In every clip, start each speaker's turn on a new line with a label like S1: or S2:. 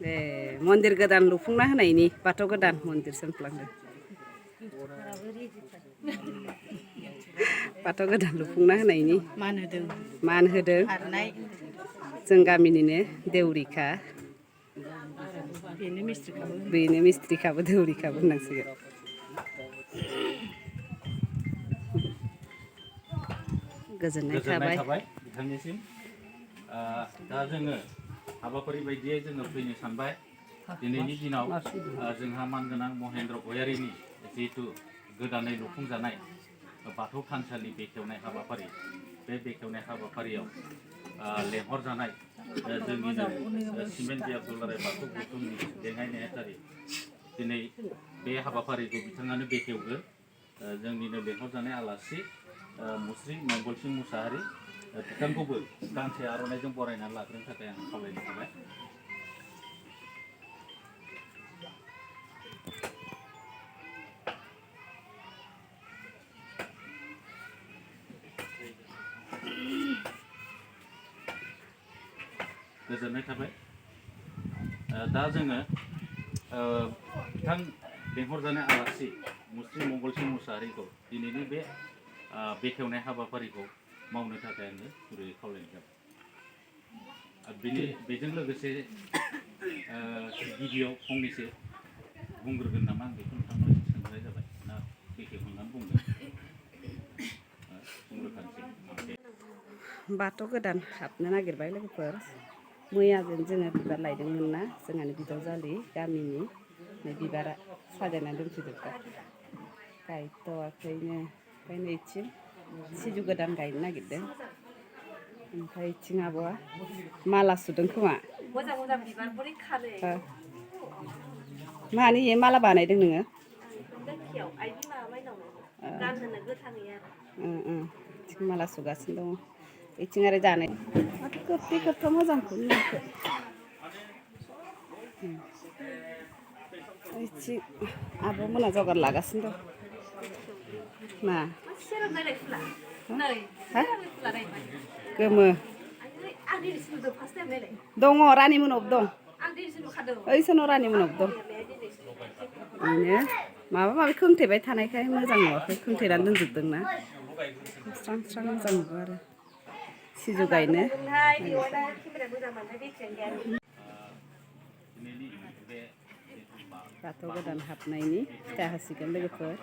S1: मन्दिर गोदान लुफुंना होनायनि बाथौ गोदान मन्दिर सोमफ्लांदों बाथौ गोदान लुफुंना होनायनि मान होदों जों गामिनिनो देउरिखा बेनो मिस्ट्रिखाबो देउरिखाबो होननांसिगोन गोजोननाय थाबाय
S2: बिथांनिसिम दा जोङो हाबाफारि बायदियै जोङो फैनो सानबाय दिनैनि दिनाव जोंहा मानगोनां महेन्द्र गयारिनि जिहेतु गोदानै लुफुंजानाय बाथौ थानसालि बेखेवनाय हाबाफारि बे बेखेवनाय हाबाफारियाव लेंहरजानाय जोंनिनो सिमेन्ट बियाब दुलाराय बाथौ गौथुमनि लेङाइ नेहाथारि दिनै बे हाबाफारिखौ बिथाङानो बेखेवगोन जोंनिनो लेंहरजानाय आलासि मुस्रि मंगलसिं मुसाहारि बिथांखौबो गांसे आर'नाइजों बरायनानै लाग्रोनो थाखाय आं खावलायनो थाबाय गोजोननाय थाबाय दा जोङो बिथां लेंहरजानाय आलासि मुस्रि मंगलसिं मुसाहारिखौ दिनैनि बे बेखेवनाय हाबाफारिखौ मावनो थाखाय आङो गुरैयै खावलायनाय जाबाय बेजों लोगोसे गिबियाव फंनैसो बुंग्रोगोन नामा आं बेखौ नोंथांमोन सोंनाय जाबाय ना बेखेवखांनानै बुंगोन
S1: बाथौ गोदान हाबनो नागिरबाय लोगोफोर मैयाजों जोङो बिबार लायदोंमोन ना जोंहानि bijojali गामिनि बिबारा साजायनानै दोनफैजोब्बाय गायथ'वाखैनो ओंखायनो इथिं सिजौ गोदान गायनो नागिरदों ओमफ्राय इथिं आब'आ माला सुदों खोमा मोजां मोजां बिबार बोरै खानो मानि माला बानायदों नोङो इथिं माला सुगासिनो दङ इथिं आरो जानाय माथो खोबथे खोबथा मोजांखौ नुवाखै इथिं आब'मोना जगार लागासिनो दं मा गोमो दङ रानि मोनावबो दं ओइसानाव रानि मोनावबो दं बेनो माबा माबि खोंथेबाय थानायखाय मोजां नुवाखै खोंथेनानै दोनजोबदोंना स्रां स्रां मोजां नुगौ आरो सिजौ गायनो बाथौ गोदान हाबनायनि फिथा होसिगोन लोगोफोर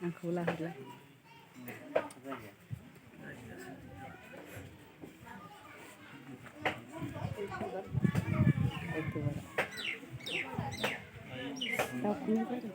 S1: आंखौ लाहरलाय दाउखौनो जादों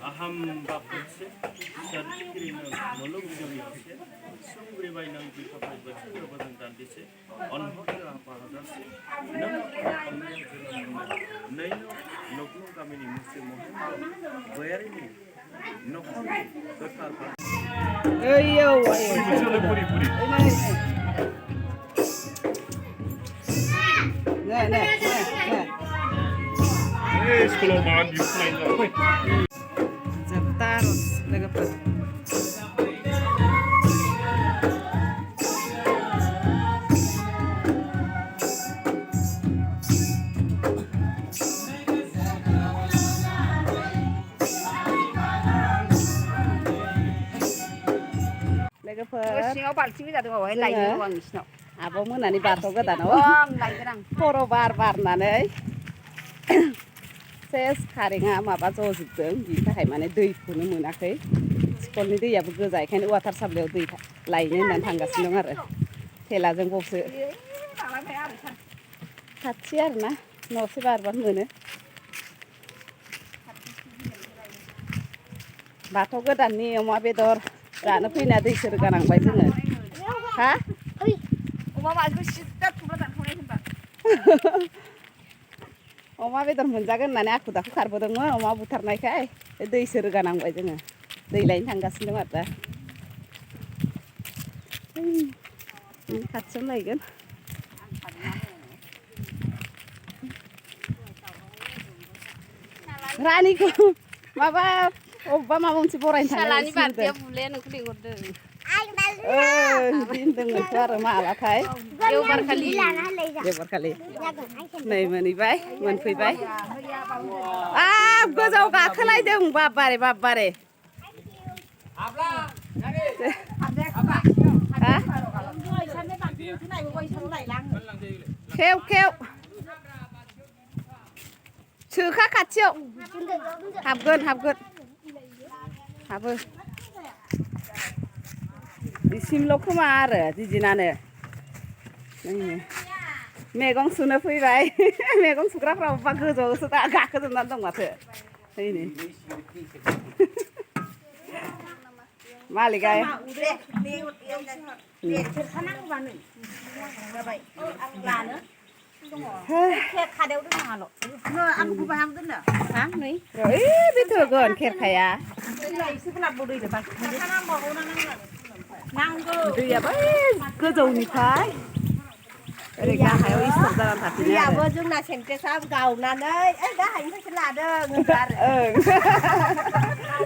S3: aham baputse sertifikirino molog joriose sungri bainang bipapai baca berbadan dandise onhokir apa hadasi nama kamnya jenama naino nokno kamini musi mohendo bayarini nokon kekar
S1: ayo
S3: puri puri
S1: nah
S3: sekolah makan di Ukraina
S1: terus legapat
S4: सिङाव बाल्थिं गोजा दङ बेवहाय लायनो आं नोंसिनाव
S1: आब' मोनानि बाथौ गोदानाव
S4: ओं लायगोन आं
S1: खर' बारनानै सेस कारेन्टआ माबा जजोबदों बिनि थाखाय माने दैखौनो मोनाखै स्कुलनि दैयाबो गोजा बेखायनो वाटार साप्लाइयाव दै लायनो होननानै थांगासिनो दं आरो थेलाजों बावसो खाथि आरोना न'से बारबानो मोनो बाथौ गोदाननि अमा बेदर जानो फैना दैसो रोगानांबाय जोङो हा
S4: अमा मासेखौ सिद्दा थुब्ला दानखावनाय होनबा
S1: अमा बेदर मोनजागोन होननानै आखु दाखु खारबोदोंमोन अमा बुथारनायखाय दैसो रोगानांबाय जोङो दै लायनो थांगासिनो दं आरो दा खाथियावनो लायगोन रानिखौ माबा अबेबा माबा मोनसे बरायनो
S4: फिसालानि बार्थडेआव बुले नोंखौ लिंहरदों
S1: दिनदोंमोनथ' आरो मालाथाय देवबारखालि नै मोनफैबाय गोजौआव गाखोलायदों बाब्बारे खेव सोखा खाथियाव हाबगोन हाबो बिसिमल' खोमा आरो दिदिनानो मैगं सुनो फैबाय मैगं सुग्राफ्रा अबेबा गोजौआवसो गाखोजोबनानै दं माथो नै मालिका बेथ'गोन खेरखाया दैयाबो गोजौनिफ्राय ओरै गाहायाव स्टप जानानै थाफिनो
S4: दैयाबो जोंना सेन्टेक्सआ गावनानै गाहायनिफ्रायसो लादों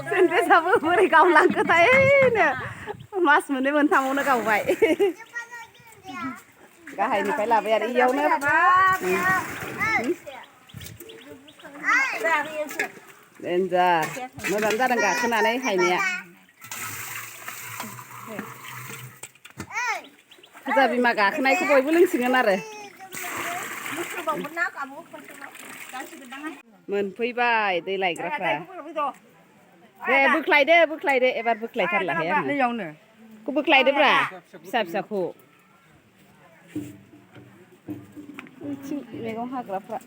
S1: सेन्टेक्सआबो बोरै गावलांखोथाय मास मोननै मोनथामावनो गावबाय गाहायनिफ्राय लाबाय आरो इयावनो देन्जार मोजां जादों गाखोनानै हायनाया फुजा बिमा गाखोनायखौ बयबो लोंसिगोन आरो मोनफैबाय दै लायग्राफ्रा दे बोख्लायदो एबार बोख्लायथारलाहाय आङो बोख्लायदोब्रा फिसाखौ मैगं हाग्राफ्रा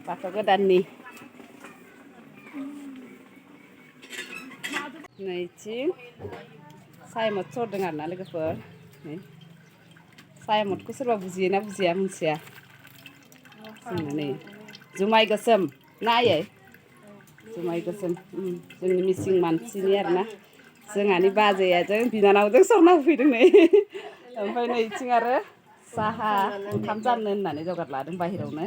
S1: बाथौ गोदाननि नैथिं सायमद सरदों आरोना लोगोफोर सायमदखौ सोरबा बुजियोना बुजिया मिथिया जोंना नै जुमाय गोसोम ना आयै जुमाय गोसोम जोंनि मिसिं मानसिनि आरोना जोंहानि बाजैजों बिनानावजों सरना होफैदों नै ओमफ्राय नैथिं आरो साहा ओंखाम जानो होननानै जगार लादों बाहेरायावनो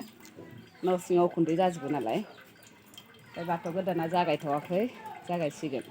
S1: न' सिङाव उखुन्दै जाजोबो नालाय ओमफ्राय बाथौ गोदाना जागायथ'वाखै जागायसिगोन